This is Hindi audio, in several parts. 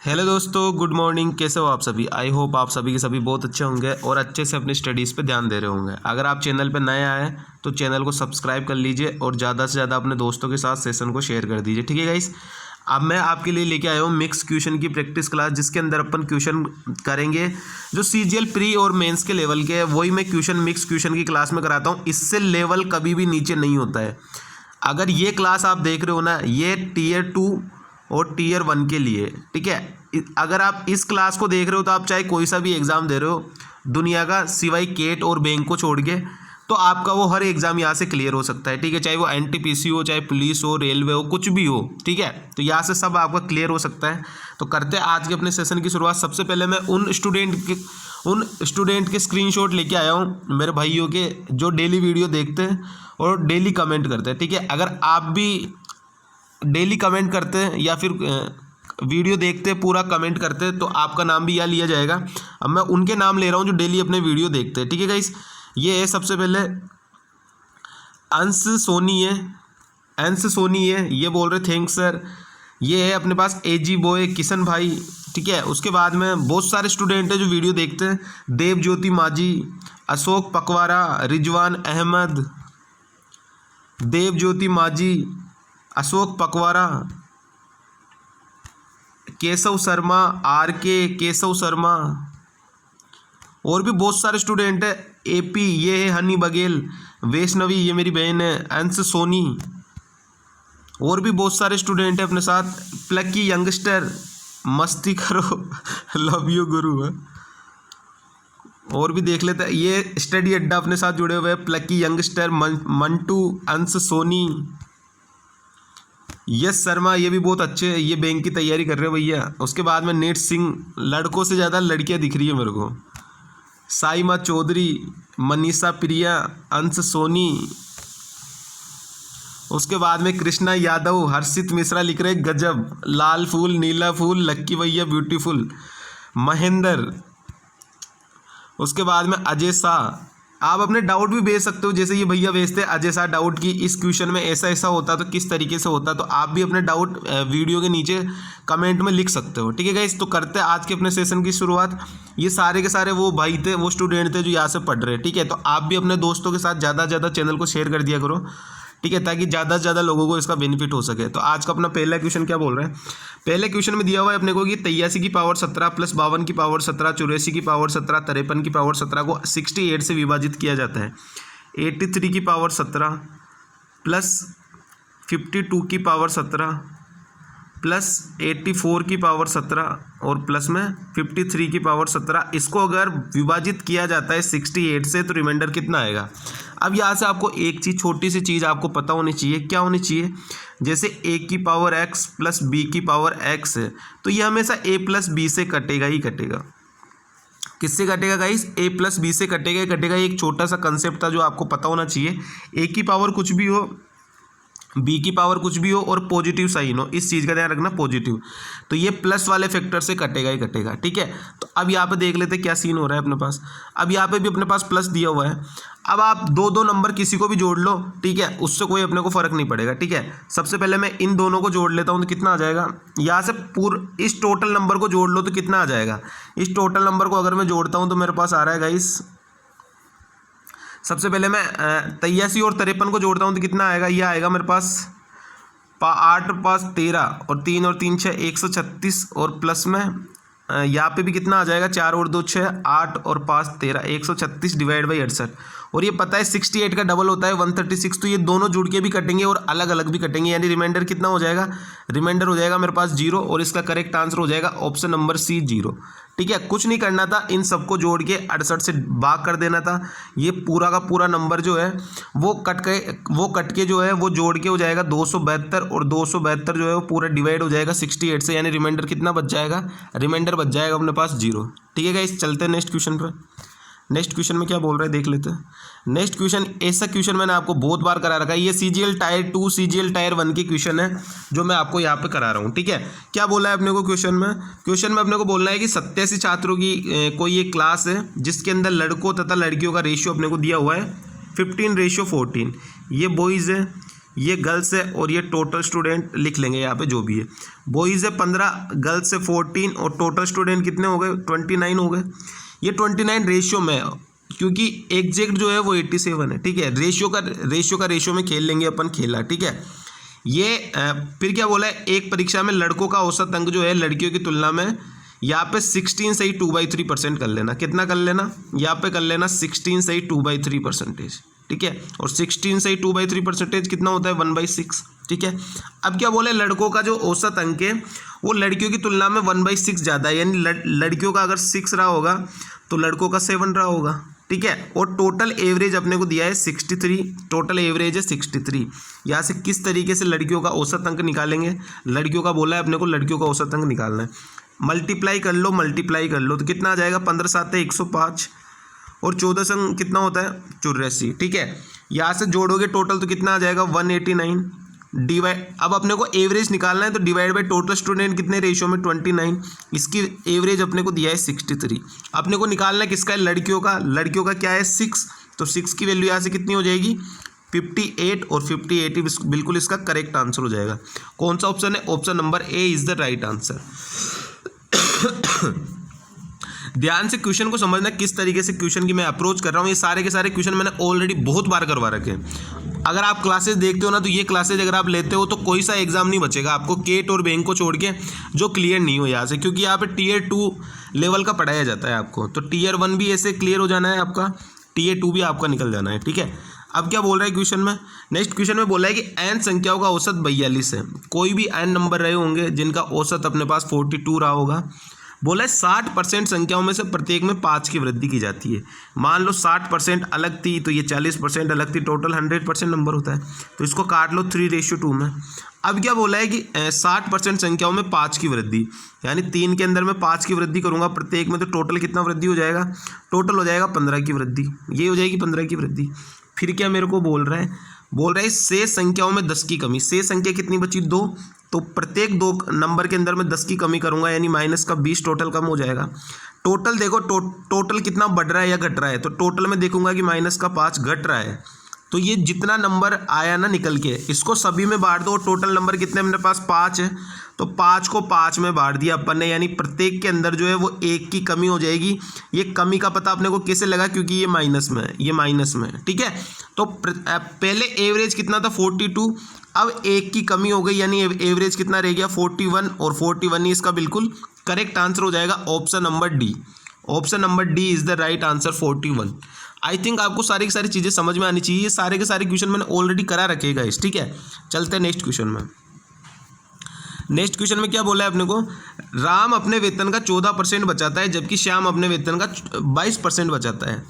हेलो दोस्तों, गुड मॉर्निंग। कैसे हो आप सभी? आई होप आप सभी के सभी बहुत अच्छे होंगे और अच्छे से अपनी स्टडीज़ पे ध्यान दे रहे होंगे। अगर आप चैनल पे नए आए तो चैनल को सब्सक्राइब कर लीजिए और ज़्यादा से ज़्यादा अपने दोस्तों के साथ सेशन को शेयर कर दीजिए। ठीक है गाइस, अब मैं आपके लिए लेके आया हूँ मिक्स क्वेश्चन की प्रैक्टिस क्लास, जिसके अंदर अपन क्वेश्चन करेंगे जो सीजीएल प्री और मेंस के लेवल के है। वही मैं क्वेश्चन मिक्स क्वेश्चन की क्लास में कराता हूँ। इससे लेवल कभी भी नीचे नहीं होता है। अगर ये क्लास आप देख रहे हो ना, ये टीयर 2 और टीयर 1 के लिए, ठीक है। अगर आप इस क्लास को देख रहे हो तो आप चाहे कोई सा भी एग्ज़ाम दे रहे हो दुनिया का, सिवाय केट और बैंक को छोड़ के, तो आपका वो हर एग्ज़ाम यहाँ से क्लियर हो सकता है। ठीक है, चाहे वो एनटीपीसी हो, चाहे पुलिस हो, रेलवे हो, कुछ भी हो। ठीक है, तो यहाँ से सब आपका क्लियर हो सकता है। तो करते हैं आज के अपने सेशन की शुरुआत। सबसे पहले मैं उन स्टूडेंट के स्क्रीनशॉट लेके आया हूँ, मेरे भाइयों के, जो डेली वीडियो देखते हैं और डेली कमेंट करते हैं। ठीक है, अगर आप भी डेली कमेंट करते हैं या फिर वीडियो देखते हैं, पूरा कमेंट करते हैं, तो आपका नाम भी यहाँ लिया जाएगा। अब मैं उनके नाम ले रहा हूँ जो डेली अपने वीडियो देखते हैं। ठीक है गाइस, ये है सबसे पहले अंश सोनी है, ये बोल रहे थैंक्स सर। ये है अपने पास एजी बॉय किशन भाई। ठीक है, उसके बाद में बहुत सारे स्टूडेंट हैं जो वीडियो देखते हैं। देव ज्योति माझी, अशोक पकवारा, रिजवान अहमद, देव ज्योति माझी, अशोक पकवारा, केशव शर्मा, केशव शर्मा, और भी बहुत सारे स्टूडेंट है। एपी, ये है हनी बघेल, वैष्णवी, ये मेरी बहन है, अंश सोनी, और भी बहुत सारे स्टूडेंट है अपने साथ। प्लकी यंगस्टर, मस्ती करो लव यू गुरु है। और भी देख लेते हैं, ये स्टडी अड्डा अपने साथ जुड़े हुए हैं। प्लकी यंगस्टर, मंटू, अंश सोनी, यस शर्मा, ये भी बहुत अच्छे हैं, ये बैंक की तैयारी कर रहे हो भैया। उसके बाद में नेट सिंह, लड़कों से ज़्यादा लड़कियां दिख रही है मेरे को। साइमा चौधरी, मनीषा प्रिया, अंश सोनी। उसके बाद में कृष्णा यादव, हर्षित मिश्रा लिख रहे गजब, लाल फूल, नीला फूल, लक्की भैया ब्यूटीफुल, महेंद्र। उसके बाद में अजय शाह। आप अपने डाउट भी भेज सकते हो, जैसे ये भैया भेजते हैं अजय शाह डाउट की, इस क्वेश्चन में ऐसा ऐसा होता तो किस तरीके से होता। तो आप भी अपने डाउट वीडियो के नीचे कमेंट में लिख सकते हो। ठीक है गाइस, तो करते हैं आज के अपने सेशन की शुरुआत। ये सारे के सारे वो भाई थे, वो स्टूडेंट थे जो यहाँ से पढ़ रहे हैं। ठीक है, तो आप भी अपने दोस्तों के साथ ज़्यादा से ज़्यादा चैनल को शेयर कर दिया करो। ठीक है, ताकि ज़्यादा से ज़्यादा लोगों को इसका बेनिफिट हो सके। तो आज का अपना पहला क्वेश्चन क्या बोल रहे हैं? पहले क्वेश्चन में दिया हुआ है अपने को कि 83 की पावर 17 प्लस 52 की पावर 17, 84 की पावर 17, 53 की पावर 17 को 68 से विभाजित किया जाता है। 83 की पावर 17 प्लस 52 की पावर 17 प्लस 84 की पावर 17 और प्लस में 53 की पावर 17, इसको अगर विभाजित किया जाता है 68 से, तो रिमाइंडर कितना आएगा? अब यहाँ से आपको एक चीज़, छोटी सी चीज़ आपको पता होनी चाहिए। क्या होनी चाहिए? जैसे a की पावर x प्लस b की पावर x है, तो ये हमेशा a प्लस बी से कटेगा ही कटेगा। किससे कटेगा गाइस? a प्लस बी से कटेगा ही कटेगा। एक छोटा सा कंसेप्ट था जो आपको पता होना चाहिए। a की पावर कुछ भी हो, बी की पावर कुछ भी हो और पॉजिटिव साइन हो, इस चीज़ का ध्यान रखना, पॉजिटिव, तो ये प्लस वाले फैक्टर से कटेगा ही कटेगा। ठीक है, तो अब यहाँ पे देख लेते हैं क्या सीन हो रहा है अपने पास। अब यहाँ पे भी अपने पास प्लस दिया हुआ है। अब आप दो नंबर किसी को भी जोड़ लो, ठीक है, उससे कोई अपने को फर्क नहीं पड़ेगा। ठीक है, सबसे पहले मैं इन दोनों को जोड़ लेता हूँ, तो कितना आ जाएगा? यहाँ से इस टोटल नंबर को जोड़ लो तो कितना आ जाएगा? इस टोटल नंबर को अगर मैं जोड़ता हूँ तो मेरे पास आ रहा है गाइस, सबसे पहले मैं 83 और 53 को जोड़ता हूँ तो कितना आएगा? ये आएगा मेरे पास 8 पास 13 और 3 और 3 6 136, और प्लस में यहाँ पे भी कितना आ जाएगा? 4 और 2 6 8 और 5 13, 136 डिवाइड बाई 68। और ये पता है 68 का डबल होता है 136, तो ये दोनों जुड़ के भी कटेंगे और अलग अलग भी कटेंगे। यानी रिमाइंडर कितना हो जाएगा? रिमाइंडर हो जाएगा मेरे पास 0, और इसका करेक्ट आंसर हो जाएगा ऑप्शन नंबर सी 0। ठीक है, कुछ नहीं करना था, इन सबको जोड़ के 68 से भाग कर देना था। ये पूरा का पूरा नंबर जो है वो कट के जो है वो जोड़ के हो जाएगा 272, और 272 जो है वो पूरा डिवाइड हो जाएगा 68 से। यानी रिमाइंडर कितना बच जाएगा? रिमाइंडर बच जाएगा अपने पास 0। ठीक है गाइस, चलते हैं नेक्स्ट क्वेश्चन पर। नेक्स्ट क्वेश्चन में क्या बोल रहे हैं देख लेते हैं। नेक्स्ट क्वेश्चन, ऐसा क्वेश्चन मैंने आपको बहुत बार करा रखा है। ये सीजीएल टायर 2 सीजीएल टायर 1 की क्वेश्चन है जो मैं आपको यहाँ पे करा रहा हूँ। ठीक है, क्या बोला है अपने को क्वेश्चन में? क्वेश्चन में अपने को बोलना है कि 87 छात्रों की कोई एक क्लास है जिसके अंदर लड़कों तथा लड़कियों का रेशियो अपने को दिया हुआ है 15:14। ये बॉयज़ है, ये गर्ल्स है और ये टोटल स्टूडेंट लिख लेंगे यहाँ पे जो भी है। बॉयज़ है 15, गर्ल्स है 14 और टोटल स्टूडेंट कितने हो गए 29 हो गए। ये 29 रेशियो में, क्योंकि एग्जैक्ट जो है वो 87 है, ठीक है। रेशियो में खेल लेंगे अपन, खेला, ठीक है। ये फिर क्या बोला है, एक परीक्षा में लड़कों का औसत अंक जो है लड़कियों की तुलना में, यहाँ पे 16 से ही 2/3% कर लेना। कितना कर लेना, यहाँ पे कर लेना 16 से ही 2/3%, ठीक है। और 16 से ही 2/3% कितना होता है 1/6, ठीक है। अब क्या बोले, लड़कों का जो औसत अंक है वो लड़कियों की तुलना में 1/6 ज़्यादा है, यानी लड़कियों का अगर 6 रहा होगा तो लड़कों का 7 रहा होगा, ठीक है। और टोटल एवरेज अपने को दिया है 63, टोटल एवरेज है 63। यहाँ से किस तरीके से लड़कियों का औसत अंक निकालेंगे, लड़कियों का बोला है अपने को, लड़कियों का औसत अंक निकालना है। मल्टीप्लाई कर लो तो कितना आ जाएगा, 15 7 105 और 14 संग कितना होता है 84, ठीक है। यहाँ से जोड़ोगे टोटल तो कितना आ जाएगा 189 डिवाइड, अब अपने को एवरेज निकालना है तो डिवाइड बाय टोटल स्टूडेंट कितने रेशियो में 29, इसकी एवरेज अपने को दिया है 63। अपने को निकालना है किसका है, लड़कियों का क्या है 6, तो 6 की वैल्यू यहाँ से कितनी हो जाएगी 58 और 58 बिल्कुल इसका करेक्ट आंसर हो जाएगा। कौन सा ऑप्शन है, option number A is the right answer. ध्यान से क्वेश्चन को समझना, किस तरीके से क्वेश्चन की मैं अप्रोच कर रहा हूँ। ये सारे के सारे क्वेश्चन मैंने ऑलरेडी बहुत बार करवा रखे हैं। अगर आप क्लासेस देखते हो ना, तो ये क्लासेस अगर आप लेते हो तो कोई सा एग्जाम नहीं बचेगा आपको केट और बैंक को छोड़ के जो क्लियर नहीं हो यहाँ से, क्योंकि यहाँ पे Tier 2 लेवल का पढ़ाया जाता है आपको। तो Tier 1 भी ऐसे क्लियर हो जाना है आपका, Tier 2 भी आपका निकल जाना है, ठीक है। अब क्या बोल रहा है क्वेश्चन में, नेक्स्ट क्वेश्चन में बोला है कि n संख्याओं का औसत 42 है। कोई भी n नंबर रहे होंगे जिनका औसत अपने पास 42 रहा होगा। बोला है 60% संख्याओं में से प्रत्येक में 5 की वृद्धि की जाती है। मान लो 60% अलग थी तो ये 40% अलग थी, टोटल 100% नंबर होता है। तो इसको काट लो 3:2 में। अब क्या बोला है कि 60% संख्याओं में 5 की वृद्धि, यानी 3 के अंदर मैं 5 की वृद्धि करूंगा प्रत्येक में, तो टोटल कितना वृद्धि हो जाएगा, टोटल हो जाएगा 15 की वृद्धि, ये हो जाएगी 15 की वृद्धि। फिर क्या मेरे को बोल रहा है शेष संख्याओं में 10 की कमी। शेष संख्या कितनी बची 2, तो प्रत्येक 2 नंबर के अंदर मैं 10 की कमी करूंगा, यानी माइनस का 20 टोटल कम हो जाएगा। टोटल देखो टोटल कितना बढ़ रहा है या घट रहा है, तो टोटल में देखूंगा कि माइनस का 5 घट रहा है। तो ये जितना नंबर आया ना निकल के, इसको सभी में बांट दो। टोटल नंबर कितने मेरे पास 5 है, तो 5 को 5 में बांट दिया अपन ने, यानी प्रत्येक के अंदर जो है वो 1 की कमी हो जाएगी। ये कमी का पता अपने को कैसे लगा, क्योंकि ये माइनस में है, ये माइनस में है, ठीक है। तो पहले एवरेज कितना था 42, अब 1 की कमी हो गई, यानी एवरेज कितना रह गया 41, और 41 ही इसका बिल्कुल करेक्ट आंसर हो जाएगा, option number D. Option number D is the right answer 41। I think आपको सारी की सारी चीज़ें समझ में आनी चाहिए। ये सारे के सारे क्वेश्चन मैंने ऑलरेडी करा रखे गाइस, ठीक है। चलते हैं नेक्स्ट क्वेश्चन में। नेक्स्ट क्वेश्चन में क्या बोला है अपने को, राम अपने वेतन का 14% बचाता है जबकि श्याम अपने वेतन का 22% बचाता है।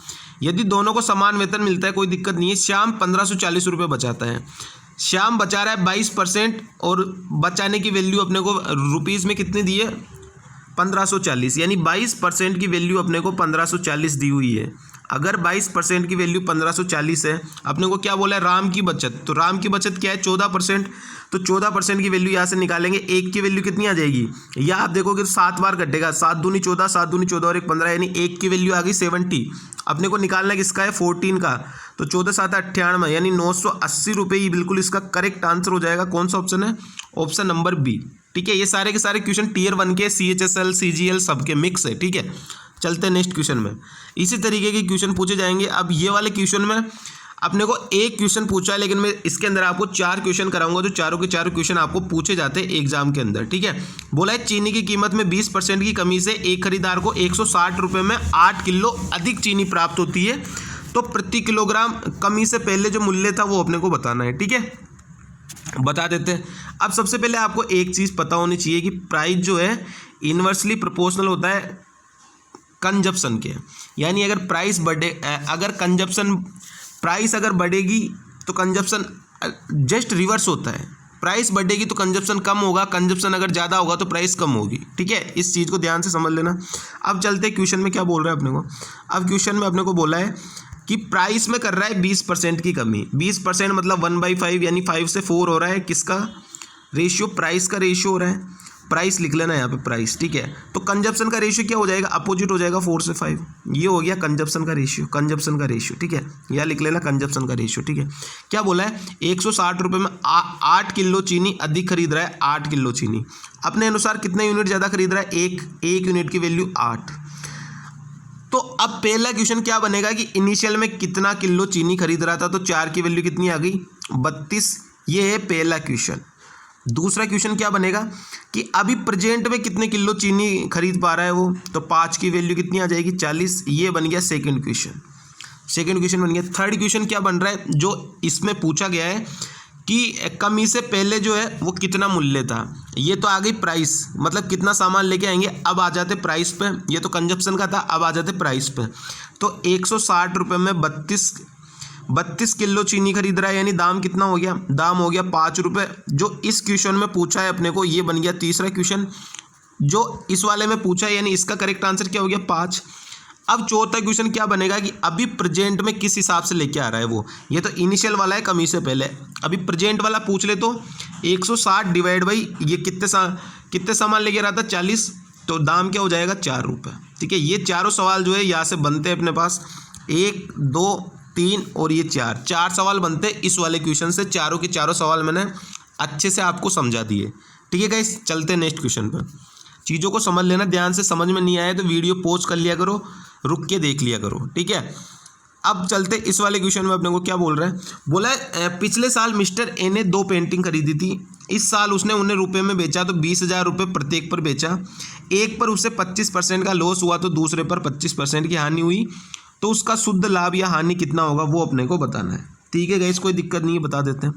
यदि दोनों को समान वेतन मिलता है कोई दिक्कत नहीं है। श्याम 1540 रुपये बचाता है, श्याम बचा रहा है 22%, और बचाने की वैल्यू अपने को रुपीज़ में कितनी दी है 1540, यानी 22% की वैल्यू अपने को 1540 दी हुई है। अगर 22% की वैल्यू 1540 है, अपने को क्या बोला है राम की बचत, तो राम की बचत क्या है 14%, तो 14% की वैल्यू यहाँ से निकालेंगे। 1 की वैल्यू कितनी आ जाएगी, या आप देखोगे तो 7 बार घटेगा, 7 दूनी 14, 7 दूनी 14 और 1 15, यानी 1 की वैल्यू आ गई 70। अपने को निकालना किसका है 14 का, तो 14 7 98, यानी 980 रुपये ही बिल्कुल इसका करेक्ट आंसर हो जाएगा। कौन सा ऑप्शन है, ऑप्शन नंबर बी, ठीक है। ये सारे के सारे क्वेश्चन Tier 1 के CHSL CGL सबके मिक्स है, ठीक है। चलते हैं नेक्स्ट क्वेश्चन में। इसी तरीके के क्वेश्चन पूछे जाएंगे। अब ये वाले क्वेश्चन में अपने को एक क्वेश्चन पूछा है, लेकिन मैं इसके अंदर आपको 4 क्वेश्चन कराऊंगा, जो चारों के चारों क्वेश्चन आपको पूछे जाते हैं एग्जाम के अंदर, ठीक है। बोला है चीनी की कीमत में 20% की कमी से एक खरीदार को 160 रुपये में 8 किलो अधिक चीनी प्राप्त होती है, तो प्रति किलोग्राम कमी से पहले जो मूल्य था वो अपने को बताना है, ठीक है। बता देते हैं। अब सबसे पहले आपको एक चीज़ पता होनी चाहिए कि प्राइस जो है इन्वर्सली प्रोपोर्शनल होता है कंजप्शन के, यानी अगर प्राइस बढ़े, अगर कंजप्शन प्राइस अगर बढ़ेगी तो कंजप्शन जस्ट रिवर्स होता है। प्राइस बढ़ेगी तो कंजप्शन कम होगा, कंजप्शन अगर ज़्यादा होगा तो प्राइस कम होगी, ठीक है। इस चीज़ को ध्यान से समझ लेना। अब चलते क्वेश्चन में क्या बोल रहा है अपने को। अब क्वेश्चन में अपने को बोला है कि प्राइस में कर रहा है 20% की कमी। 20% मतलब 1/5, यानी 5 से 4 हो रहा है, किसका रेशियो, प्राइस का रेशियो हो रहा है। प्राइस लिख लेना यहाँ पे प्राइस, ठीक है। तो कंजप्शन का रेशियो क्या हो जाएगा, अपोजिट हो जाएगा 4 से 5, ये हो गया कंजप्शन का रेशियो, ठीक है। यहाँ लिख लेना कंजप्शन का रेशियो, ठीक है। क्या बोला है, 160 रुपये में 8 किलो चीनी अधिक खरीद रहा है, 8 किलो चीनी अपने अनुसार कितने यूनिट ज़्यादा खरीद रहा है, एक यूनिट की वैल्यू 8। तो अब पहला क्वेश्चन क्या बनेगा कि इनिशियल में कितना किलो चीनी खरीद रहा था, तो 4 की वैल्यू कितनी आ गई, 32, ये है पहला क्वेश्चन। दूसरा क्वेश्चन क्या बनेगा कि अभी प्रेजेंट में कितने किलो चीनी खरीद पा रहा है वो, तो 5 की वैल्यू कितनी आ जाएगी, 40, ये बन गया सेकंड क्वेश्चन बन गया। थर्ड क्वेश्चन क्या बन रहा है, जो इसमें पूछा गया है कि कमी से पहले जो है वो कितना मूल्य था, ये तो आ गई प्राइस, मतलब कितना सामान लेके आएंगे। अब आ जाते प्राइस पे, ये तो कंजप्शन का था, अब आ जाते प्राइस पे। तो 160 रुपये में 32 किलो चीनी खरीद रहा है, यानी दाम कितना हो गया, दाम हो गया 5 रुपये। जो इस क्वेश्चन में पूछा है अपने को, ये बन गया तीसरा क्वेश्चन जो इस वाले में पूछा है, यानी इसका करेक्ट आंसर क्या हो गया, 5। अब चौथा क्वेश्चन क्या बनेगा कि अभी प्रेजेंट में किस हिसाब से लेके आ रहा है वो, ये तो इनिशियल वाला है कमी से पहले, अभी प्रेजेंट वाला पूछ ले तो 160 डिवाइड बाई ये कितने सामान लेके रहा था, 40, तो दाम क्या हो जाएगा, 4 रुपये, ठीक है। ये चारों सवाल जो है यहाँ से बनते हैं अपने पास, 1 2 3 और ये 4 सवाल बनते हैं इस वाले क्वेश्चन से। चारों के चारों सवाल मैंने अच्छे से आपको समझा दिए, ठीक है गाइस। चलते हैं नेक्स्ट क्वेश्चन पर, चीज़ों को समझ लेना ध्यान से, समझ में नहीं आया तो वीडियो पॉज कर लिया करो, रुक के देख लिया करो, ठीक है। अब चलते इस वाले क्वेश्चन में अपने को क्या बोल रहा है, बोला है पिछले साल मिस्टर ए ने 2 पेंटिंग खरीदी थी, इस साल उसने उन्हें रुपये में बेचा तो 20,000 रुपये प्रत्येक पर बेचा, एक पर उसे 25% का लॉस हुआ तो दूसरे पर 25% की हानि हुई, तो उसका शुद्ध लाभ या हानि कितना होगा वो अपने को बताना है, ठीक है गाइस। कोई दिक्कत नहीं है, बता देते हैं।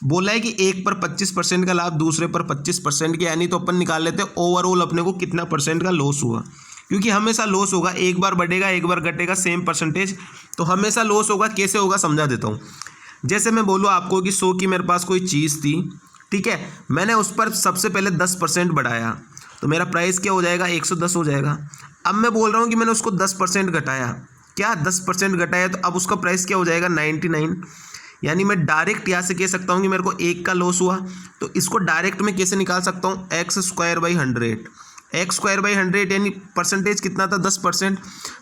बोला है कि एक पर 25% का लाभ, दूसरे पर 25% की हानि, तो अपन निकाल लेते हैं ओवरऑल अपने को कितना परसेंट का लॉस हुआ, क्योंकि हमेशा लॉस होगा, एक बार बढ़ेगा एक बार घटेगा, सेम परसेंटेज, तो हमेशा लॉस होगा। कैसे होगा समझा देता हूँ। जैसे मैं बोलूँ आपको कि 100 की मेरे पास कोई चीज़ थी, ठीक है, मैंने उस पर सबसे पहले 10% बढ़ाया, तो मेरा प्राइस क्या हो जाएगा, 110 हो जाएगा। अब मैं बोल रहा हूँ कि मैंने उसको 10% घटाया, क्या 10% घटाया, तो अब उसका प्राइस क्या हो जाएगा, 99। यानी मैं डायरेक्ट यहाँ से कह सकता हूँ कि मेरे को 1 का लॉस हुआ, तो इसको डायरेक्ट में कैसे निकाल सकता हूँ, x² बाई 100 यानी परसेंटेज कितना था, 10%,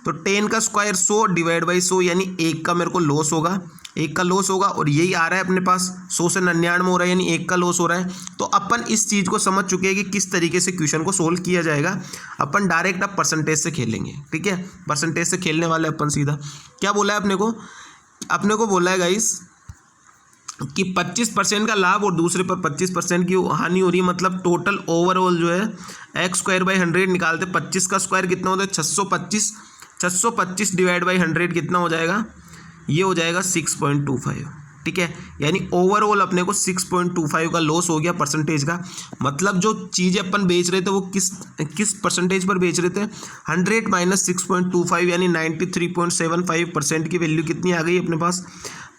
तो 10 का स्क्वायर 100 डिवाइड बाई 100, यानी 1 का मेरे को लॉस होगा, 1 का लॉस होगा, और यही आ रहा है अपने पास 100 से 99 हो रहा है, यानी 1 का लॉस हो रहा है। तो अपन इस चीज़ को समझ चुके हैं कि किस तरीके से क्वेश्चन को सोल्व किया जाएगा। अपन डायरेक्ट अब परसेंटेज से खेलेंगे, ठीक है, परसेंटेज से खेलने वाले अपन सीधा। क्या बोला है अपने को बोला है गाइस कि 25% का लाभ और दूसरे पर 25% की हानि हो रही है, मतलब टोटल ओवरऑल जो है x² बाई 100 निकालते, 25 का स्क्वायर कितना होता है, 625 डिवाइड बाई 100 कितना हो जाएगा, ये हो जाएगा 6.25, ठीक है। यानी ओवरऑल अपने को 6.25 का लॉस हो गया परसेंटेज का, मतलब जो चीज़ें अपन बेच रहे थे वो किस परसेंटेज पर बेच रहे थे, 100 माइनस 6.25 यानी 93.75% की वैल्यू कितनी आ गई अपने पास।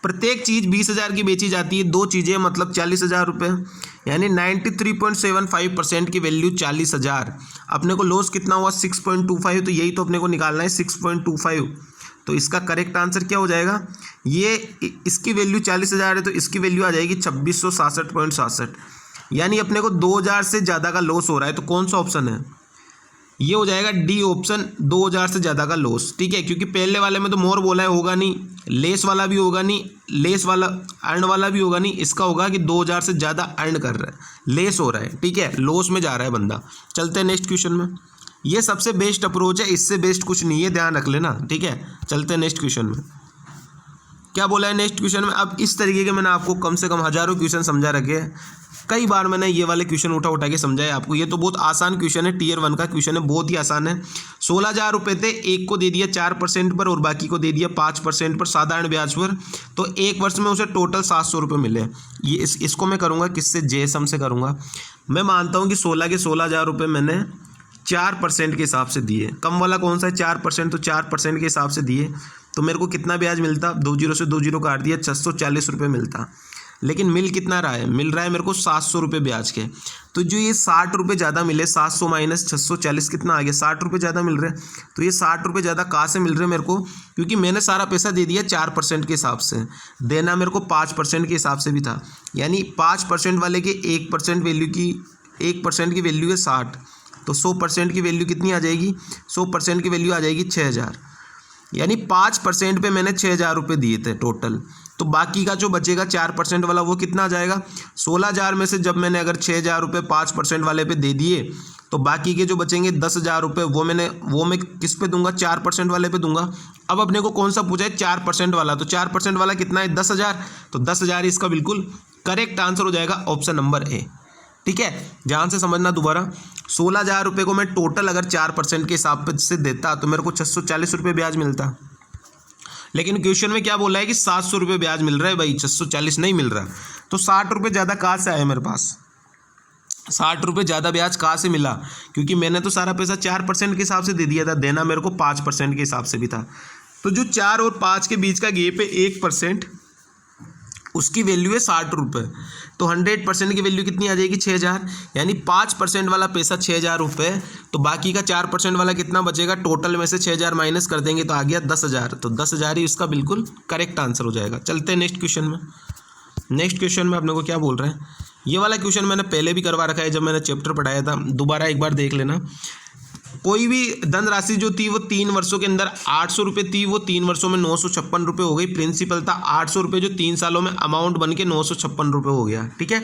प्रत्येक चीज़ 20,000 की बेची जाती है, 2 चीज़ें मतलब 40,000 रुपये, यानी 93.75% की वैल्यू 40,000। अपने को लॉस कितना हुआ, 6.25, तो यही तो अपने को निकालना है 6.25। तो इसका करेक्ट आंसर क्या हो जाएगा, ये इसकी वैल्यू 40,000 है तो इसकी वैल्यू आ जाएगी 2667.67, यानी अपने को 2,000 से ज़्यादा का लॉस हो रहा है। तो कौन सा ऑप्शन है, ये हो जाएगा डी ऑप्शन, 2,000 से ज़्यादा का लॉस, ठीक है। क्योंकि पहले वाले में तो मोर बोला है, होगा नहीं, लेस वाला भी होगा नहीं, लेस वाला अर्न वाला भी होगा नहीं, इसका होगा कि 2,000 से ज़्यादा अर्न कर रहा है, लेस हो रहा है, ठीक है, लॉस में जा रहा है बंदा। चलते हैं नेक्स्ट क्वेश्चन में, ये सबसे बेस्ट अप्रोच है, इससे बेस्ट कुछ नहीं है, ध्यान रख लेना, ठीक है। चलते हैं नेक्स्ट क्वेश्चन में, क्या बोला है नेक्स्ट क्वेश्चन में। अब इस तरीके के मैंने आपको कम से कम हज़ारों क्वेश्चन समझा रखे हैं, कई बार मैंने ये वाले क्वेश्चन उठा के समझाया आपको। ये तो बहुत आसान क्वेश्चन है, Tier 1 का क्वेश्चन है, बहुत ही आसान है। 16,000 रुपये थे, एक को दे दिया 4% पर और बाकी को दे दिया 5% पर साधारण ब्याज पर, तो 1 वर्ष में उसे टोटल 700 रुपये मिले। ये इसको मैं करूँगा किससे, JSUM से करूँगा। मैं मानता हूँ कि 16,000 रुपये मैंने 4% के हिसाब से दिए, कम वाला कौन सा है 4%, तो 4% के हिसाब से दिए, तो मेरे को कितना ब्याज मिलता, 2 जीरो से 2 जीरो काट दिया, 640 रुपये मिलता। लेकिन मिल कितना रहा है, मिल रहा है मेरे को 700 रुपये ब्याज के। तो जो ये 60 रुपये ज़्यादा मिले, 700 माइनस 640 कितना आ गया, 60 रुपये ज़्यादा मिल रहे हैं। तो ये 60 रुपये ज़्यादा कहाँ से मिल रहे हैं मेरे को, क्योंकि मैंने सारा पैसा दे दिया 4% के हिसाब से, देना मेरे को 5% के हिसाब से भी था, यानी 5% वाले के 1% वैल्यू की 1% की वैल्यू है 60, तो 100% की वैल्यू कितनी आ जाएगी, 100% की वैल्यू आ जाएगी 6000। यानी 5% पे मैंने 6000 रुपये दिए थे टोटल। तो बाकी का जो बचेगा 4% वाला वो कितना आ जाएगा, 16000 में से जब मैंने अगर 6000 रुपये 5% वाले पे दे दिए तो बाकी के जो बचेंगे 10,000 रुपये वो मैं किस पे दूंगा, 4% वाले पे दूंगा। अब अपने को कौन सा पूछा है, 4% वाला, तो 4% वाला कितना है, 10,000, तो 10,000 इसका बिल्कुल करेक्ट आंसर हो जाएगा ऑप्शन नंबर ए। ठीक है, ध्यान से समझना दोबारा। 16,000 रुपये को मैं टोटल अगर 4% के हिसाब से देता तो मेरे को 640 रुपये ब्याज मिलता, लेकिन क्वेश्चन में क्या बोला है कि 700 रुपये ब्याज मिल रहा है भाई, 640 नहीं मिल रहा। तो 60 रुपये ज़्यादा कहाँ से आया मेरे पास, 60 रुपये ज़्यादा ब्याज कहाँ से मिला, क्योंकि मैंने तो सारा पैसा 4% के हिसाब से दे दिया था, देना मेरे को 5% के हिसाब से भी था। तो जो 4 और 5 के बीच का गैप है 1%, उसकी वैल्यू है 60 रुपये। तो 100% की वैल्यू कितनी आ जाएगी, 6000। यानी 5% वाला पैसा 6000 रुपये, तो बाकी का 4% वाला कितना बचेगा, टोटल में से 6000 माइनस कर देंगे तो आ गया 10,000। तो 10,000 ही इसका बिल्कुल करेक्ट आंसर हो जाएगा। चलते हैं नेक्स्ट क्वेश्चन में। नेक्स्ट क्वेश्चन में अपने को क्या बोल रहे हैं, ये वाला क्वेश्चन मैंने पहले भी करवा रखा है जब मैंने चैप्टर पढ़ाया था, दोबारा एक बार देख लेना। कोई भी धनराशि जो थी वो 3 वर्षों के अंदर 800 रुपये थी, वो 3 वर्षों में 956 रुपये हो गई। प्रिंसिपल था 800 रुपये, जो 3 सालों में अमाउंट बन के 956 रुपये हो गया। ठीक है,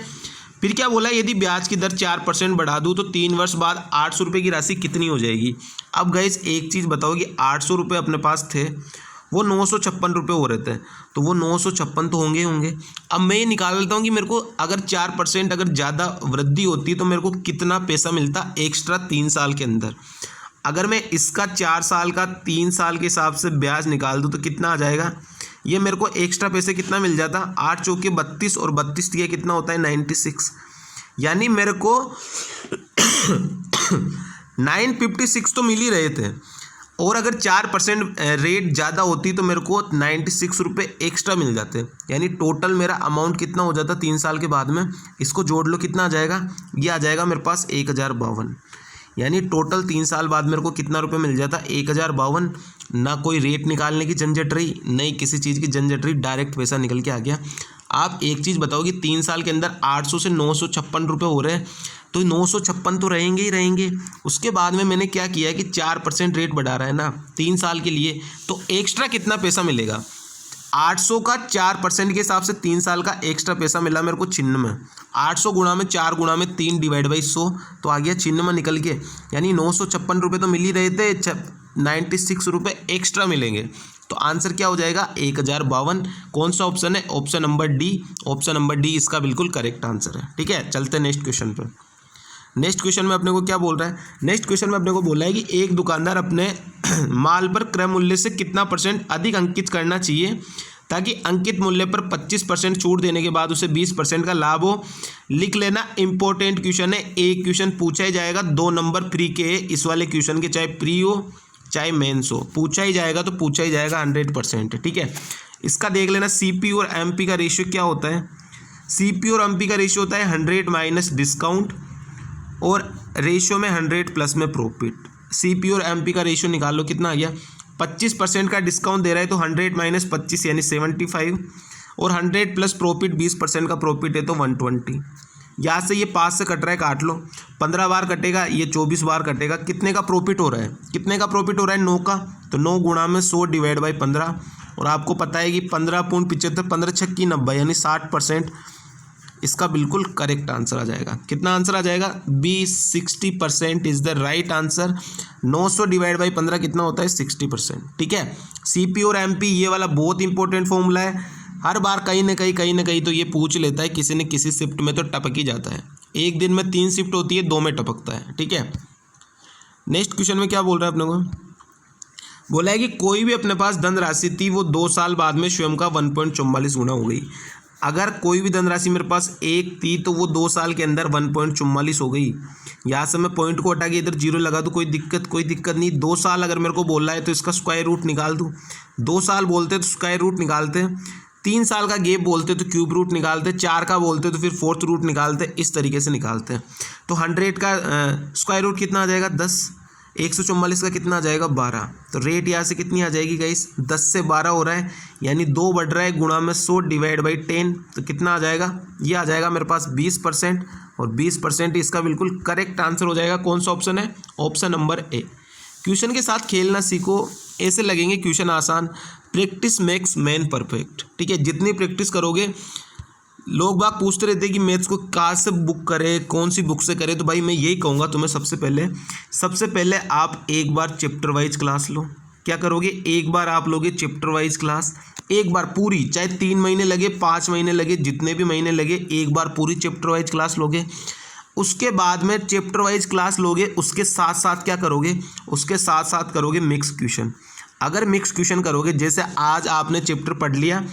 फिर क्या बोला, यदि ब्याज की दर 4% बढ़ा दूँ तो 3 वर्ष बाद 800 रुपये की राशि कितनी हो जाएगी। अब गाइस एक चीज़ बताओ कि 800 रुपये अपने पास थे, वो 956 रुपये हो रहे थे, तो वो 956 तो होंगे। अब मैं ये निकाल लेता हूँ कि मेरे को अगर 4% अगर ज़्यादा वृद्धि होती तो मेरे को कितना पैसा मिलता एक्स्ट्रा 3 साल के अंदर। अगर मैं इसका 4 साल का 3 साल के हिसाब से ब्याज निकाल दूँ तो कितना आ जाएगा, ये मेरे को एक्स्ट्रा पैसे कितना मिल जाता, 8 चौके 32 और 32 दिया कितना होता है 96। यानी मेरे को 956 तो मिल ही रहे थे, और अगर 4% रेट ज़्यादा होती तो मेरे को 96 रुपये एक्स्ट्रा मिल जाते। यानी टोटल मेरा अमाउंट कितना हो जाता 3 साल के बाद में, इसको जोड़ लो कितना आ जाएगा, ये आ जाएगा मेरे पास 1052। यानी टोटल 3 साल बाद मेरे को कितना रुपये मिल जाता, 1052। ना कोई रेट निकालने की झंझट रही, नहीं किसी चीज़ की झंझट रही, डायरेक्ट पैसा निकल के आ गया। आप एक चीज़ बताओ कि 3 साल के अंदर 800 से 956 रुपये हो रहे हैं, तो 956 तो रहेंगे ही रहेंगे। उसके बाद में मैंने क्या किया कि 4% रेट बढ़ा रहा है ना 3 साल के लिए, तो एक्स्ट्रा कितना पैसा मिलेगा, 800 का 4% के हिसाब से 3 साल का एक्स्ट्रा पैसा मिला मेरे को चिन्ह में। 800 गुणा में 4 गुणा में 3 डिवाइड बाई 100, तो आ गया चिन्ह में निकल के। यानी 956 रुपये तो मिल ही रहे थे, 96 रुपये एक्स्ट्रा मिलेंगे। तो आंसर क्या हो जाएगा 1052। कौन सा ऑप्शन है, option number D. Option number D इसका बिल्कुल करेक्ट आंसर है। ठीक है, चलते हैं नेक्स्ट क्वेश्चन पर। नेक्स्ट क्वेश्चन में अपने को क्या बोल रहा है, नेक्स्ट क्वेश्चन में अपने को बोला है कि एक दुकानदार अपने माल पर क्रय मूल्य से कितना % अधिक अंकित करना चाहिए ताकि अंकित मूल्य पर 25% छूट देने के बाद उसे 20% का लाभ हो। लिख लेना, इंपॉर्टेंट क्वेश्चन है, एक क्वेश्चन पूछा ही जाएगा, 2 नंबर फ्री के इस वाले क्वेश्चन के, चाहे प्री हो चाहे मेंस हो, पूछा ही जाएगा तो पूछा ही जाएगा 100%। ठीक है, इसका देख लेना, सीपी और एमपी का रेशियो क्या होता है। सीपी और एमपी का रेशियो होता है 100 माइनस डिस्काउंट, और रेशियो में 100 प्लस में प्रॉफिट। सीपी और एमपी का रेशियो निकाल लो, कितना आ गया, 25% का डिस्काउंट दे रहा है तो 100 माइनस 25 यानी 75, और 100 प्लस प्रॉफिट 20% का प्रॉफिट है तो 120। यहाँ से ये 5 से कट रहा है, काट लो, 15 बार कटेगा, ये 24 बार कटेगा। कितने का प्रॉफिट हो रहा है, कितने का प्रॉफिट हो रहा है, 9 का, तो 9 गुणा में 100 डिवाइड बाई 15। और आपको पता है कि 15.75, 15 छक्की 90 यानी 60%। इसका बिल्कुल करेक्ट आंसर आ जाएगा। कितना आंसर आ जाएगा, B 60% is the right answer. 900 divide by 15 कितना होता है, 60%। ठीक है, सीपी और एमपी ये वाला बहुत इंपॉर्टेंट फॉर्मूला है, हर बार कहीं ना कहीं तो ये पूछ लेता है, किसी न किसी शिफ्ट में तो टपक ही जाता है। एक दिन में 3 शिफ्ट होती है, 2 में टपकता है। ठीक है, नेक्स्ट क्वेश्चन में क्या बोल रहा है अपने को, बोला है कि कोई भी अपने पास धनराशि थी वो 2 साल बाद में स्वयं का 1.44 गुना हो गई। अगर कोई भी धनराशि मेरे पास 1 थी तो वो 2 साल के अंदर 1.44 हो गई। यहाँ से मैं पॉइंट को हटा के इधर 0 लगा दूँ, कोई दिक्कत नहीं। 2 साल अगर मेरे को बोल रहा है तो इसका स्क्वायर रूट निकाल दूँ। 2 साल बोलते तो स्क्वायर रूट निकालते, 3 साल का गैप बोलते तो क्यूब रूट निकालते, 4 का बोलते तो फिर 4th रूट निकालते, इस तरीके से निकालते हैं। तो 100 का स्क्वायर रूट कितना आ जाएगा, 10। 144 का कितना आ जाएगा, 12। तो रेट यहाँ से कितनी आ जाएगी गाइस, 10 से 12 हो रहा है, यानी 2 बढ़ रहा है, गुणा में 100 डिवाइड बाई 10, तो कितना आ जाएगा, ये आ जाएगा मेरे पास 20%। और 20% इसका बिल्कुल करेक्ट आंसर हो जाएगा। कौन सा ऑप्शन है? Option number A. क्वेश्चन के साथ खेलना सीखो, ऐसे लगेंगे क्वेश्चन आसान। प्रैक्टिस मेक्स मैन परफेक्ट, ठीक है। जितनी प्रैक्टिस करोगे, लोग बाग पूछते रहते हैं कि मैथ्स को कहाँ से बुक करें, कौन सी बुक से करें, तो भाई मैं यही कहूँगा तुम्हें सबसे पहले आप एक बार चैप्टर वाइज क्लास लो। क्या करोगे? एक बार आप लोगे चैप्टर वाइज क्लास, एक बार पूरी, चाहे 3 महीने लगे, 5 महीने लगे, जितने भी महीने लगे, एक बार पूरी चैप्टर वाइज क्लास लोगे। उसके बाद में चैप्टर वाइज क्लास लोगे, उसके साथ साथ क्या करोगे? उसके साथ साथ करोगे मिक्स क्वेश्चन। अगर मिक्स क्वेश्चन करोगे, जैसे आज आपने चैप्टर पढ़ लिया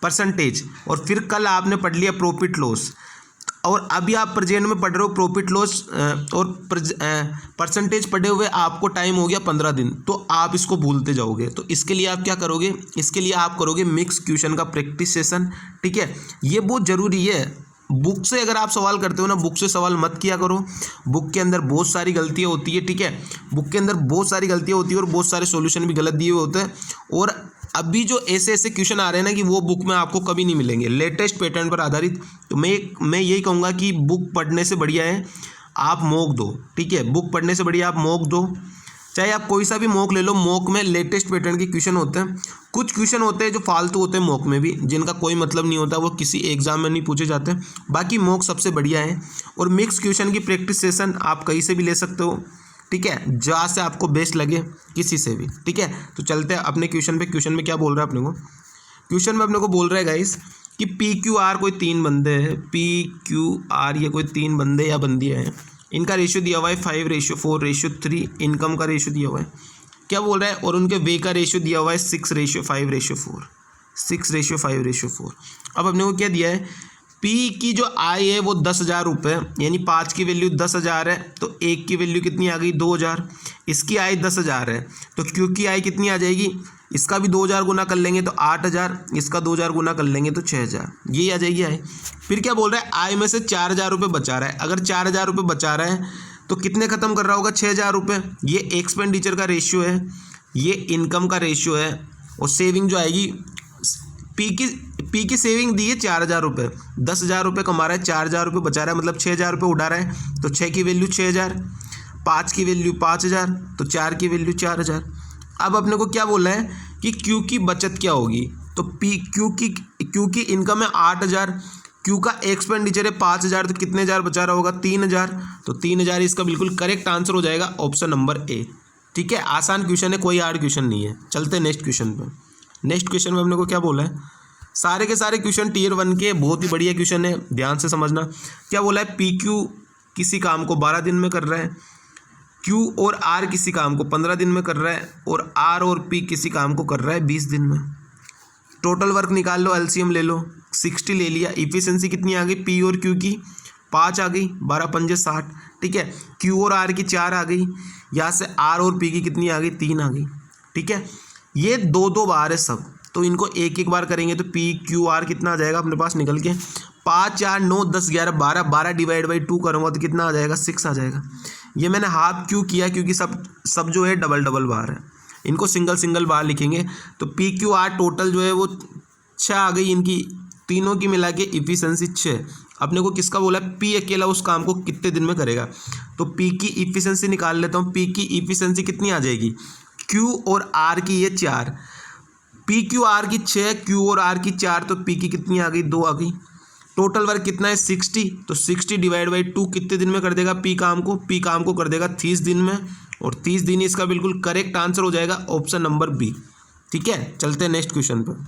परसेंटेज, और फिर कल आपने पढ़ लिया प्रॉफिट लॉस, और अभी आप प्रेजेंट में पढ़ रहे हो प्रॉफिट लॉस और परसेंटेज पढ़े हुए आपको टाइम हो गया 15 दिन, तो आप इसको भूलते जाओगे। तो इसके लिए आप क्या करोगे? इसके लिए आप करोगे मिक्स क्वेश्चन का प्रैक्टिस सेशन, ठीक है। ये बहुत ज़रूरी है। बुक से अगर आप सवाल करते हो ना, बुक से सवाल मत किया करो। बुक के अंदर बहुत सारी गलतियाँ होती है, ठीक है। बुक के अंदर बहुत सारी गलतियाँ होती है और बहुत सारे सॉल्यूशन भी गलत दिए हुए होते हैं। और अभी जो ऐसे क्वेश्चन आ रहे हैं ना, कि वो बुक में आपको कभी नहीं मिलेंगे, लेटेस्ट पैटर्न पर आधारित। तो मैं यही कहूँगा कि बुक पढ़ने से बढ़िया है आप मॉक दो, ठीक है। बुक पढ़ने से बढ़िया आप मॉक दो, चाहे आप कोई सा भी मॉक ले लो। मॉक में लेटेस्ट पैटर्न के क्वेश्चन होते हैं। कुछ क्वेश्चन होते हैं जो फालतू होते हैं मॉक में भी, जिनका कोई मतलब नहीं होता, वो किसी एग्जाम में नहीं पूछे जाते। बाकी मॉक सबसे बढ़िया है। और मिक्स क्वेश्चन की प्रैक्टिस सेशन आप कहीं से भी ले सकते हो, ठीक है, जहाँ से आपको बेस्ट लगे, किसी से भी, ठीक है। तो चलते हैं अपने क्वेश्चन पे। क्वेश्चन में क्या बोल रहा है अपने को? क्वेश्चन में अपने को बोल रहा है गाइस कि PQR कोई 3 बंदे हैं। PQR ये कोई 3 बंदे या बंदियाँ हैं। इनका रेशियो दिया हुआ है 5:4:3। इनकम का रेशियो दिया हुआ है, क्या बोल रहा है? और उनके वे का रेशियो दिया हुआ है 6:5:4। 6:5:4। अब अपने को क्या दिया है? पी की जो आय है वो 10,000 रुपये, यानी 5 की वैल्यू 10,000 है, तो 1 की वैल्यू कितनी आ गई? 2,000। इसकी आय 10,000 है, तो क्यू की आय कितनी आ जाएगी? इसका भी 2,000 गुना कर लेंगे तो 8,000, इसका 2,000 गुना कर लेंगे तो 6,000, यही आ जाएगी आय। फिर क्या बोल रहा है? आय में से 4,000 रुपये बचा रहा है। अगर 4,000 रुपये बचा रहा है तो कितने खत्म कर रहा होगा? 6,000 रुपये। ये एक्सपेंडिचर का रेशियो है, ये इनकम का रेशियो है। और सेविंग जो आएगी, पी की सेविंग दी है 4,000 रुपये, 10,000 रुपये कमा रहा है, 4,000 रुपये बचा रहा है, मतलब 6,000 रुपये उड़ा रहा है। तो 6 की वैल्यू 6,000, 5 की वैल्यू 5,000, तो 4 की वैल्यू 4,000। अब अपने को क्या बोला है कि क्यू की बचत क्या होगी? तो क्यू की इनकम है 8,000, क्यू का एक्सपेंडिचर है 5,000, तो कितने हज़ार बचा रहा होगा? 3,000। तो 3,000 इसका बिल्कुल करेक्ट आंसर हो जाएगा, ऑप्शन नंबर ए, ठीक है। आसान क्वेश्चन है, कोई हार्ड क्वेश्चन नहीं है। चलते हैं नेक्स्ट क्वेश्चन पे। नेक्स्ट क्वेश्चन में अपने को क्या बोला है? सारे के सारे क्वेश्चन टियर 1 के बहुत ही बढ़िया क्वेश्चन है, ध्यान से समझना। क्या बोला है? PQ किसी काम को 12 दिन में कर रहा है, Q और R किसी काम को 15 दिन में कर रहा है, और R और P किसी काम को कर रहा है 20 दिन में। टोटल वर्क निकाल लो, LCM ले लो, 60 ले लिया। इफिशिएंसी कितनी आ गई? P और Q की 5 आ गई, 12×5 = 60, ठीक है। Q और R की 4 आ गई, यहाँ से R और P की कितनी आ गई? 3 आ गई, ठीक है। ये 2-2 बार है सब, तो इनको एक एक बार करेंगे तो PQR कितना आ जाएगा अपने पास निकल के? 5, 4, 9, 10, 11, 12, 12 डिवाइड बाई 2 करूँगा तो कितना आ जाएगा? 6 आ जाएगा। ये मैंने हाफ क्यों किया? क्योंकि सब जो है डबल बार है, इनको सिंगल बार लिखेंगे। तो PQR टोटल जो है वो 6 आ गई, इनकी तीनों की मिला के इफिशिएंसी 6। अपने को किसका बोला? P अकेला उस काम को कितने दिन में करेगा? तो P की इफिशिएंसी निकाल लेता हूँ। P की इफिशिएंसी कितनी आ जाएगी? Q और R की ये 4, PQR की 6, Q और R की 4, तो P की कितनी आ गई? 2 आ गई। टोटल वर्क कितना है? 60, तो 60 डिवाइड बाई 2 कितने दिन में कर देगा P काम को? P काम को कर देगा 30 दिन में, और 30 दिन इसका बिल्कुल करेक्ट आंसर हो जाएगा, ऑप्शन नंबर बी, ठीक है। चलते हैं नेक्स्ट क्वेश्चन पर।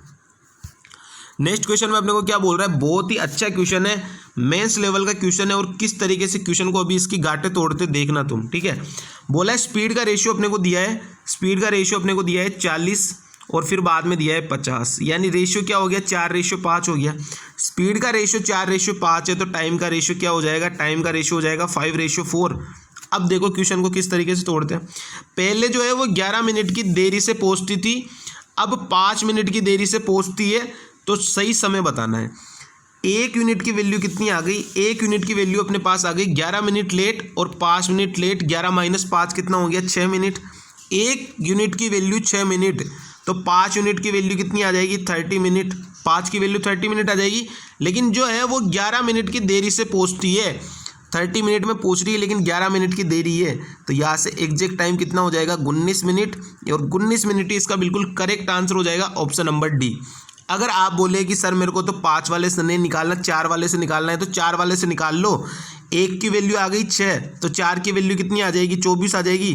नेक्स्ट क्वेश्चन में अपने को क्या बोल रहा है? बहुत ही अच्छा क्वेश्चन है, मेंस लेवल का क्वेश्चन है, और किस तरीके से क्वेश्चन को अभी इसकी गांठें तोड़ते देखना तुम, ठीक है। बोला है स्पीड का रेशियो अपने को दिया है, स्पीड का रेशियो अपने को दिया है 40, और फिर बाद में दिया है 50, यानी रेशियो क्या हो गया? 4:5 हो गया। स्पीड का रेशियो 4:5 है, तो टाइम का रेशियो क्या हो जाएगा? टाइम का रेशियो हो जाएगा 5:4। अब देखो क्वेश्चन को किस तरीके से तोड़ते हैं। पहले जो है वो 11 मिनट की देरी से पहुंचती थी, अब 5 मिनट की देरी से पहुंचती है, तो सही समय बताना है। 1 यूनिट की वैल्यू कितनी आ गई? 1 यूनिट की वैल्यू अपने पास आ गई 11 मिनट लेट और 5 मिनट लेट। 11 - 5 कितना हो गया? 6 मिनट। 1 यूनिट की वैल्यू 6 मिनट, तो 5 यूनिट की वैल्यू कितनी आ जाएगी? 30 मिनट। 5 की वैल्यू 30 मिनट आ जाएगी, लेकिन जो है वो 11 मिनट की देरी से पहुंचती है, 30 मिनट में पहुंच रही है लेकिन 11 मिनट की देरी है, तो यहाँ से एग्जैक्ट टाइम कितना हो जाएगा 19 मिनट, और 19 मिनट ही इसका बिल्कुल करेक्ट आंसर हो जाएगा, ऑप्शन नंबर डी। अगर आप बोले कि सर मेरे को तो 5 वाले से नहीं निकालना, 4 वाले से निकालना है, तो 4 वाले से निकाल लो। 1 की वैल्यू आ गई 6, तो 4 की वैल्यू कितनी आ जाएगी 24 आ जाएगी।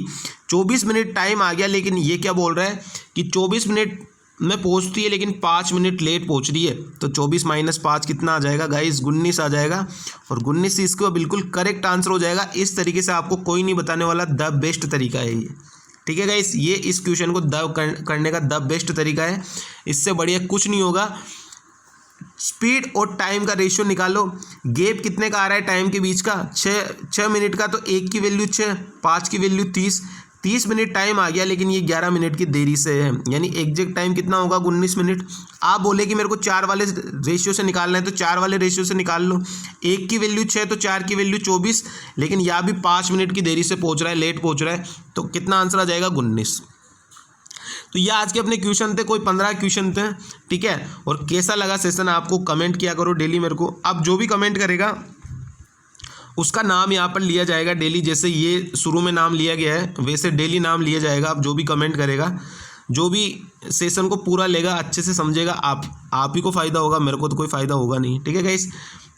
24 मिनट टाइम आ गया, लेकिन ये क्या बोल रहा है कि 24 मिनट में पहुंचती है लेकिन 5 मिनट लेट पहुंच रही है, तो 24 माइनस 5 कितना आ जाएगा गाइस 19 आ जाएगा, और 19 इसका बिल्कुल करेक्ट आंसर हो जाएगा। इस तरीके से आपको कोई नहीं बताने वाला, द बेस्ट तरीका है ये, ठीक है गाइस। ये इस क्वेश्चन को करने का द बेस्ट तरीका है, इससे बढ़िया कुछ नहीं होगा। स्पीड और टाइम का रेशियो निकालो, गैप कितने का आ रहा है टाइम के बीच का 6 मिनट का, तो 1 की वैल्यू 6, 5 की वैल्यू 30 मिनट टाइम आ गया, लेकिन ये 11 मिनट की देरी से है, यानी एग्जैक्ट टाइम कितना होगा 19 मिनट। आप बोले कि मेरे को 4 वाले रेशियो से निकालना है, तो 4 वाले रेशियो से निकाल लो। 1 की वैल्यू 6, तो 4 की वैल्यू 24, लेकिन यहाँ भी 5 मिनट की देरी से पहुँच रहा है, लेट पहुँच रहा है, तो कितना आंसर आ जाएगा 19। तो ये आज के अपने क्वेश्चन थे, कोई 15 क्वेश्चन थे, ठीक है। और कैसा लगा सेशन आपको कमेंट किया करो डेली मेरे को। अब जो भी कमेंट करेगा उसका नाम यहाँ पर लिया जाएगा डेली, जैसे ये शुरू में नाम लिया गया है वैसे डेली नाम लिया जाएगा। अब जो भी कमेंट करेगा, जो भी सेशन को पूरा लेगा, अच्छे से समझेगा, आप ही को फ़ायदा होगा, मेरे को तो कोई फ़ायदा होगा नहीं, ठीक है गाइस।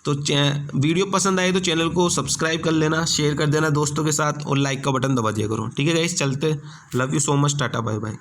तो वीडियो पसंद आए तो चैनल को सब्सक्राइब कर लेना, शेयर कर देना दोस्तों के साथ, और लाइक का बटन दबा दिया करो, ठीक है गाइस। चलते, love you so much, tata bye bye.